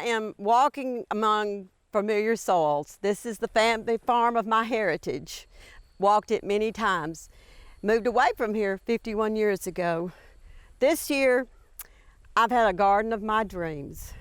am walking among familiar soils. This is the family farm of my heritage. Walked it many times. Moved away from here 51 years ago. This year, I've had a garden of my dreams.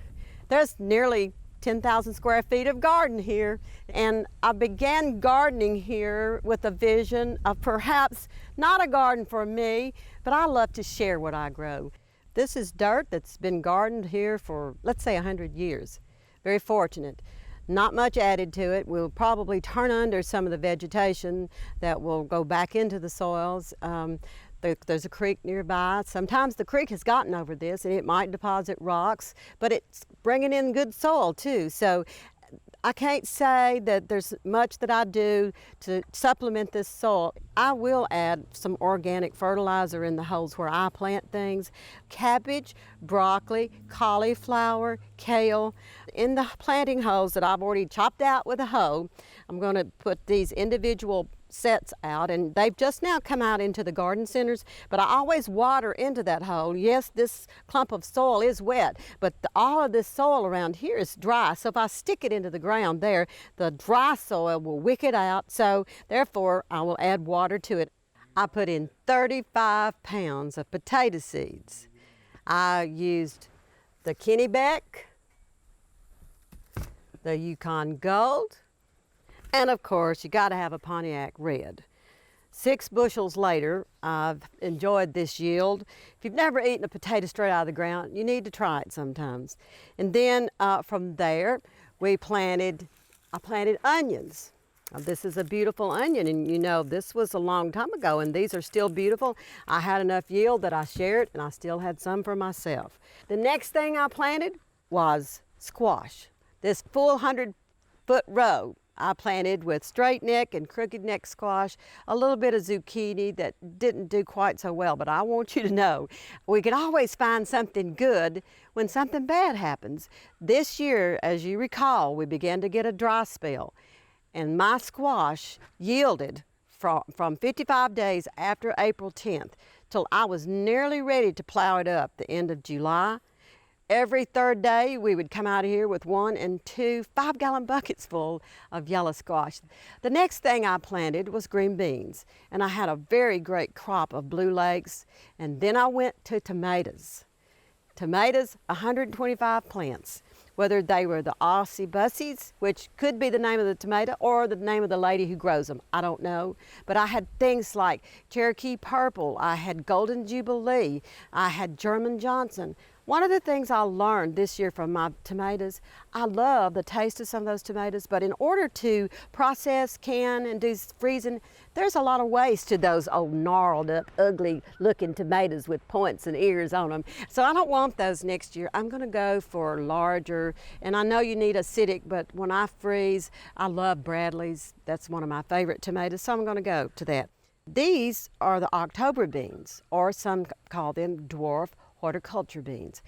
There's nearly 10,000 square feet of garden here, and I began gardening here with a vision of perhaps not a garden for me, but I love to share what I grow. This is dirt that's been gardened here for, let's say, 100 years. Very fortunate. Not much added to it. We'll probably turn under some of the vegetation that will go back into the soils. There's a creek nearby. Sometimes the creek has gotten over this and it might deposit rocks, but it's bringing in good soil too. So I can't say that there's much that I do to supplement this soil. I will add some organic fertilizer in the holes where I plant things. Cabbage, broccoli, cauliflower, kale. In the planting holes that I've already chopped out with a hoe, I'm going to put these individual sets out, and they've just now come out into the garden centers, but I always water into that hole. Yes, this clump of soil is wet, but all of this soil around here is dry, so if I stick it into the ground there, the dry soil will wick it out, so therefore I will add water to it. I put in 35 pounds of potato seeds. I used the Kennebec, the Yukon Gold, and of course, you gotta have a Pontiac Red. 6 bushels later, I've enjoyed this yield. If you've never eaten a potato straight out of the ground, you need to try it sometimes. And then from there, I planted onions. Now, this is a beautiful onion, and you know, this was a long time ago, and these are still beautiful. I had enough yield that I shared, and I still had some for myself. The next thing I planted was squash. This full 100-foot row I planted with straight neck and crooked neck squash, a little bit of zucchini that didn't do quite so well, but I want you to know, we can always find something good when something bad happens. This year, as you recall, we began to get a dry spell, and my squash yielded from 55 days after April 10th till I was nearly ready to plow it up the end of July. Every third day, we would come out of here with 1 and 2 5-gallon buckets full of yellow squash. The next thing I planted was green beans, and I had a very great crop of blue lakes, and then I went to tomatoes. Tomatoes, 125 plants, whether they were the Aussie Bussies, which could be the name of the tomato or the name of the lady who grows them, I don't know. But I had things like Cherokee Purple, I had Golden Jubilee, I had German Johnson. One of the things I learned this year from my tomatoes, I love the taste of some of those tomatoes, but in order to process, can, and do freezing, there's a lot of waste to those old gnarled up, ugly looking tomatoes with points and ears on them. So I don't want those next year. I'm gonna go for larger, and I know you need acidic, but when I freeze, I love Bradley's. That's one of my favorite tomatoes, so I'm gonna go to that. These are the October beans, or some call them dwarf horticulture beans.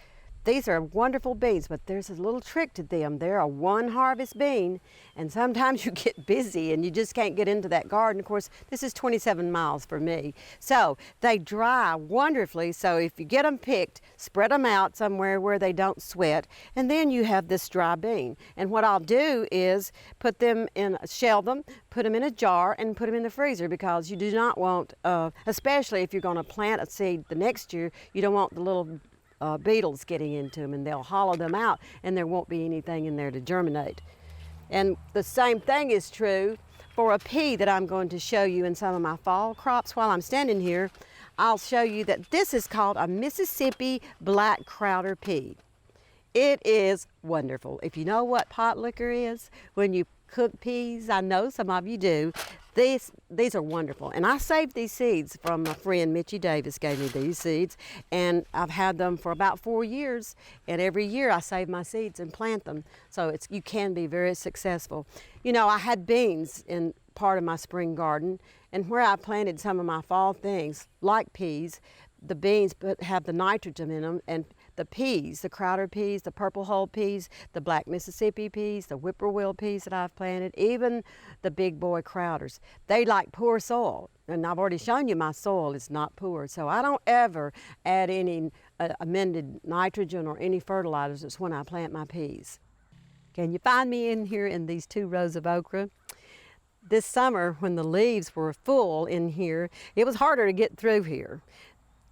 These are wonderful beans, but there's a little trick to them. They're a one harvest bean, and sometimes you get busy and you just can't get into that garden. Of course, this is 27 miles for me. So they dry wonderfully, so if you get them picked, spread them out somewhere where they don't sweat, and then you have this dry bean. And what I'll do is put them in, shell them, put them in a jar, and put them in the freezer, because you do not want, especially if you're gonna plant a seed the next year, you don't want the little beetles getting into them, and they'll hollow them out and there won't be anything in there to germinate. And the same thing is true for a pea that I'm going to show you in some of my fall crops. While I'm standing here, I'll show you that this is called a Mississippi Black Crowder pea. It is wonderful. If you know what pot liquor is, when you cook peas, I know some of you do, these are wonderful. And I saved these seeds from my friend Mitchie Davis gave me these seeds, and I've had them for about 4 years, and every year I save my seeds and plant them. So you can be very successful. You know, I had beans in part of my spring garden, and where I planted some of my fall things, like peas, the beans have the nitrogen in them, and the peas, the Crowder peas, the purple hull peas, the black Mississippi peas, the whippoorwill peas that I've planted, even the big boy Crowders, they like poor soil. And I've already shown you my soil is not poor, so I don't ever add any amended nitrogen or any fertilizers when I plant my peas. Can you find me in here in these 2 rows of okra? This summer, when the leaves were full in here, it was harder to get through here.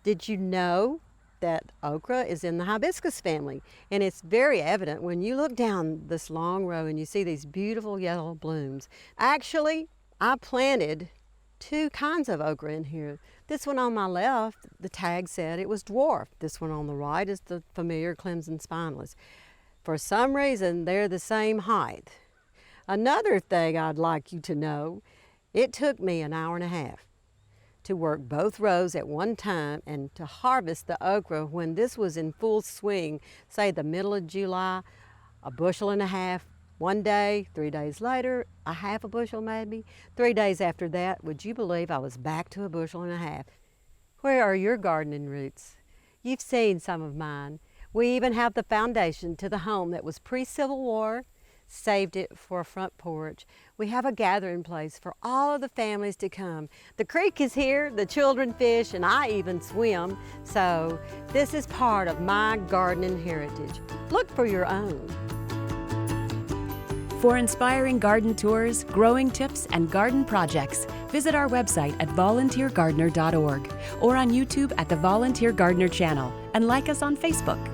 Did you know that okra is in the hibiscus family? And it's very evident when you look down this long row and you see these beautiful yellow blooms. Actually, I planted 2 kinds of okra in here. This one on my left, the tag said it was dwarf. This one on the right is the familiar crimson spineless. For some reason, they're the same height. Another thing I'd like you to know, it took me an hour and a half to work both rows at one time and to harvest the okra when this was in full swing, say the middle of July, a bushel and a half one day, 3 days later, a half a bushel maybe. 3 days after that, would you believe I was back to a bushel and a half? Where are your gardening roots? You've seen some of mine. We even have the foundation to the home that was pre-Civil War, saved it for a front porch. We have a gathering place for all of the families to come. The creek is here, the children fish, and I even swim. So this is part of my gardening heritage. Look for your own. For inspiring garden tours, growing tips, and garden projects, visit our website at volunteergardener.org or on YouTube at the Volunteer Gardener channel, and like us on Facebook.